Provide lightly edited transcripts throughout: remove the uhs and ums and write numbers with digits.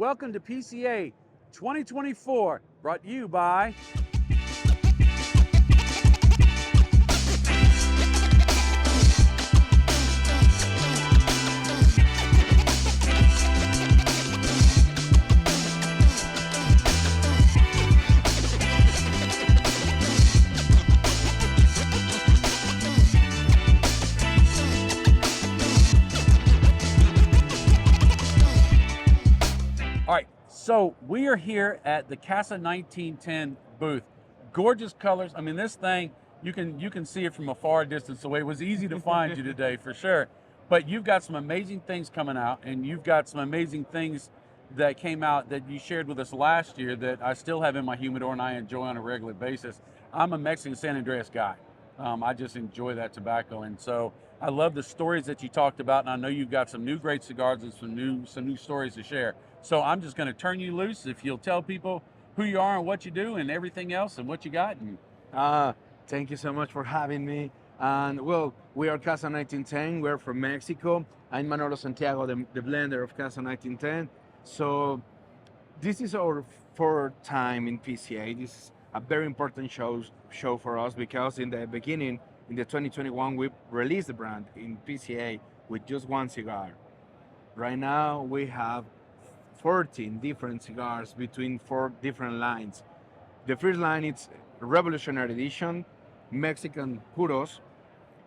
Welcome to PCA 2024, brought to you by All right, so we are here at the Casa 1910 booth. Gorgeous colors. I mean, this thing, you can see it from a far distance away. It was easy to find you today for sure. But you've got some amazing things coming out, and you've got some amazing things that came out that you shared with us last year that I still have in my humidor and I enjoy on a regular basis. I'm a Mexican San Andreas guy. I just enjoy that tobacco, and so I love the stories that you talked about, and I know you've got some new great cigars and some new stories to share. So I'm just going to turn you loose if you'll tell people who you are and what you do and everything else and what you got. And Uh, Thank you so much for having me. And well, we are Casa 1910. We're from Mexico. I'm Manolo Santiago, the blender of Casa 1910. So this is our fourth time in PCA. This is a very important show for us because in the beginning, in the 2021, we released the brand in PCA with just one cigar. Right now, we have 14 different cigars between four different lines. The first line is Revolutionary Edition, Mexican Puros,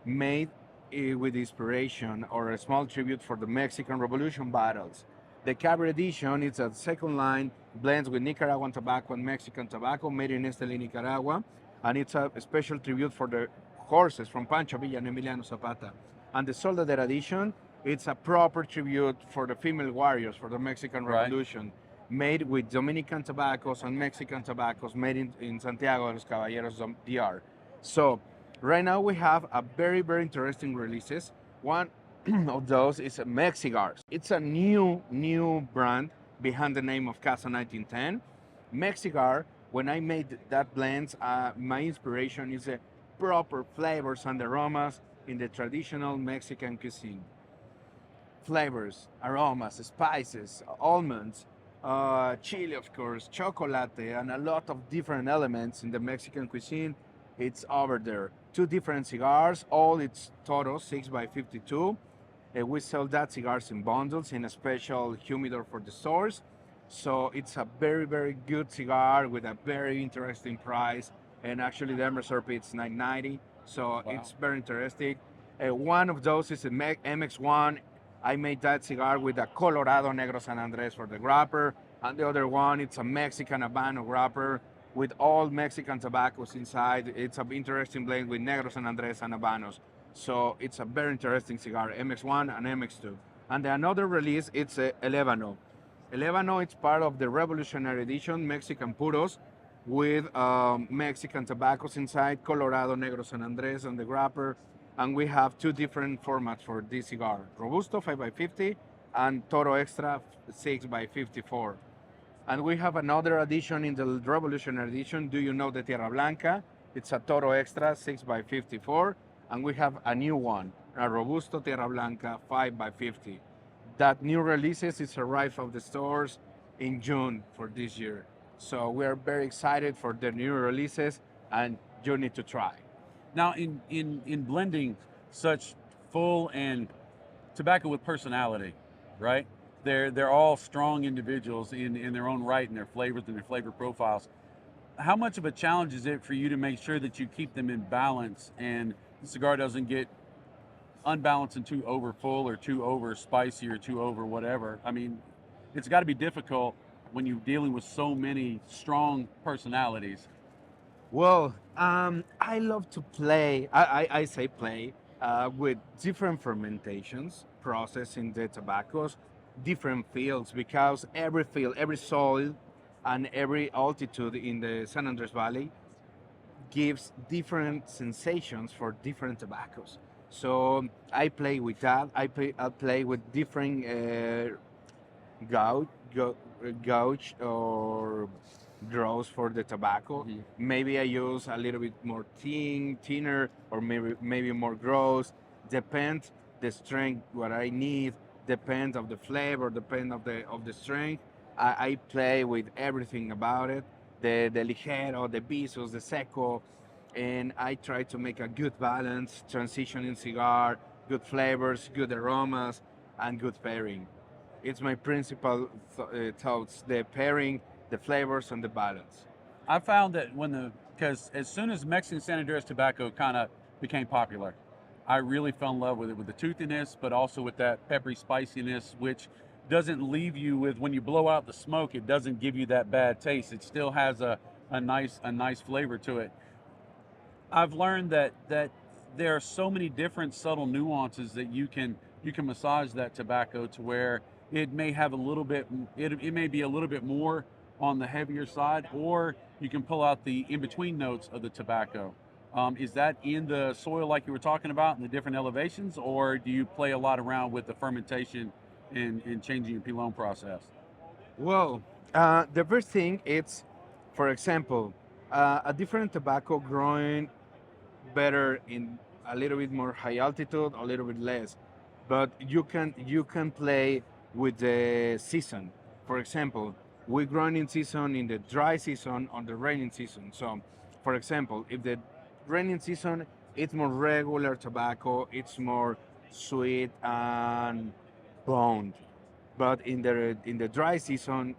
made with inspiration or a small tribute for the Mexican Revolution battles. The Cabaret Edition is a second line, blends with Nicaraguan tobacco and Mexican tobacco, made in Esteli, Nicaragua, and it's a special tribute for the horses from Pancho Villa and Emiliano Zapata. And the Soldadera Edition, it's a proper tribute for the female warriors for the Mexican Right. Revolution, made with Dominican tobaccos and Mexican tobaccos, made in Santiago de los Caballeros DR. So right now we have a very interesting releases. One of those is Mexicigars. It's a new brand behind the name of Casa 1910. Mexigar. When I made that blend, my inspiration is proper flavors and aromas in the traditional Mexican cuisine. Flavors, aromas, spices, almonds, chili, of course, chocolate, and a lot of different elements in the Mexican cuisine. It's over there. Two different cigars, all it's total 6 by 52. We sell that cigars in bundles in a special humidor for the stores. So it's a very good cigar with a very interesting price. And actually the MSRP it's $9.90. So Wow. it's very interesting. One of those is a MX1. I made that cigar with a Colorado Negro San Andres for the wrapper. And the other one, it's a Mexican Habano wrapper with all Mexican tobaccos inside. It's an interesting blend with Negro San Andres and Habanos. So it's a very interesting cigar, MX1 and MX2. And the another release, it's a Elevano. Elevano, it's part of the Revolutionary Edition, Mexican Puros, with Mexican tobaccos inside, Colorado Negro San Andres on the wrapper. And we have two different formats for this cigar, Robusto 5x50 and Toro Extra 6x54. And we have another edition in the Revolutionary Edition. Do you know the Tierra Blanca? It's a Toro Extra 6x54. And we have a new one, a Robusto Tierra Blanca 5x50. That new releases is arrived of the stores in June for this year. So we are very excited for the new releases and you need to try. now in blending such full and tobacco with personality, right? They're all strong individuals in their own right and their flavors and their flavor profiles. How much of a challenge is it for you to make sure that you keep them in balance and the cigar doesn't get unbalanced and too over full or too over spicy or too over whatever? I mean, it's got to be difficult when you're dealing with so many strong personalities. Well, I love to play, I say play, with different fermentations, processing the tobaccos, different fields, because every field, every soil, and every altitude in the San Andres Valley gives different sensations for different tobaccos. So I play with that. I play with different gouge, gouge or grows for the tobacco. Mhm. Maybe I use a little bit more thinner, or maybe more grows. Depends the strength what I need. Depends of the flavor. Depend of the strength. I play with everything about it, the ligero, the visos, the seco, and I try to make a good balance, transitioning cigar, good flavors, good aromas, and good pairing. It's my principal thoughts: the pairing, the flavors, and the balance. I found that because as soon as Mexican San Andreas tobacco kind of became popular, I really fell in love with it, with the toothiness, but also with that peppery spiciness, which doesn't leave you with, when you blow out the smoke, it doesn't give you that bad taste. It still has a nice flavor to it. I've learned that there are so many different subtle nuances that you can massage that tobacco to where it may have a little bit, it may be a little bit more on the heavier side, or you can pull out the in between notes of the tobacco. Is that in the soil like you were talking about in the different elevations, or do you play a lot around with the fermentation and changing your pilon process? Well, the first thing is, for example, a different tobacco growing better in a little bit more high altitude, a little bit less, but you can play with the season. For example, we growing in season in the dry season on the raining season. So, for example, if the raining season, it's more regular tobacco, it's more sweet and boned. But in the dry season,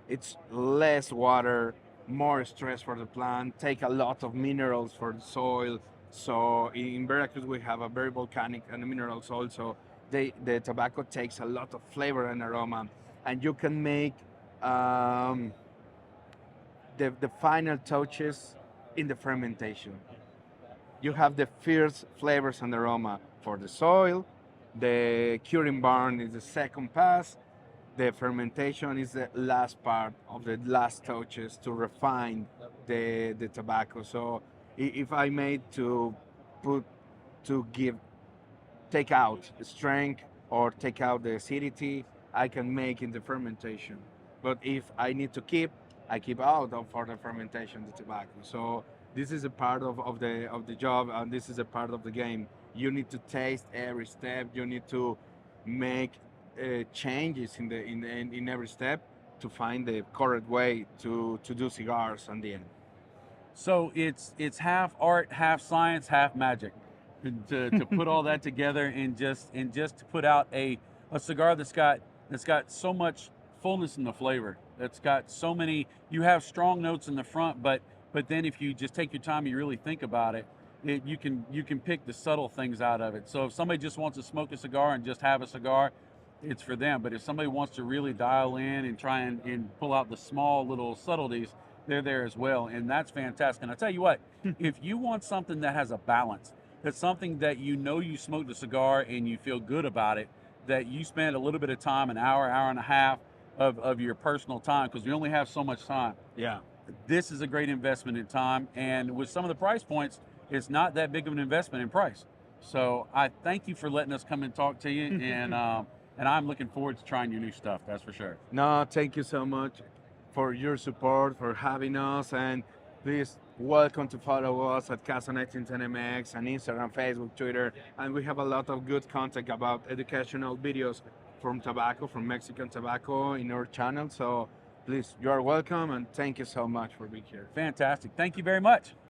it's less water, more stress for the plant, take a lot of minerals for the soil. So in Veracruz we have a very volcanic and mineral soil, so the tobacco takes a lot of flavor and aroma, and you can make um, the final touches in the fermentation. You have the first flavors and aroma for the soil. The curing barn is the second pass. The fermentation is the last part of the last touches to refine the tobacco. So if I made to put to give take out strength or take out the acidity, I can make in the fermentation. But if I need to keep, I keep out of for the fermentation the tobacco. So this is a part of the job, and this is a part of the game. You need to taste every step. You need to make changes in every step to find the correct way to do cigars in the end. So it's half art, half science, half magic. And to put all that together and just to put out a cigar that's got so much fullness in the flavor. That's got so many. You have strong notes in the front, but then if you just take your time, you really think about it, you can pick the subtle things out of it. So if somebody just wants to smoke a cigar and just have a cigar, it's for them. But if somebody wants to really dial in and try and pull out the small little subtleties, they're there as well. And that's fantastic. And I tell you what, if you want something that has a balance, that's something that you smoked a cigar and you feel good about it, that you spend a little bit of time, an hour, hour and a half of your personal time, because we only have so much time. Yeah. This is a great investment in time. And with some of the price points, it's not that big of an investment in price. So I thank you for letting us come and talk to you. And I'm looking forward to trying your new stuff. That's for sure. No, thank you so much for your support, for having us, and please welcome to follow us at Casa 1910MX and Instagram, Facebook, Twitter, and we have a lot of good content about educational videos from tobacco, from Mexican tobacco in our channel. So please, you are welcome, and thank you so much for being here. Fantastic. Thank you very much.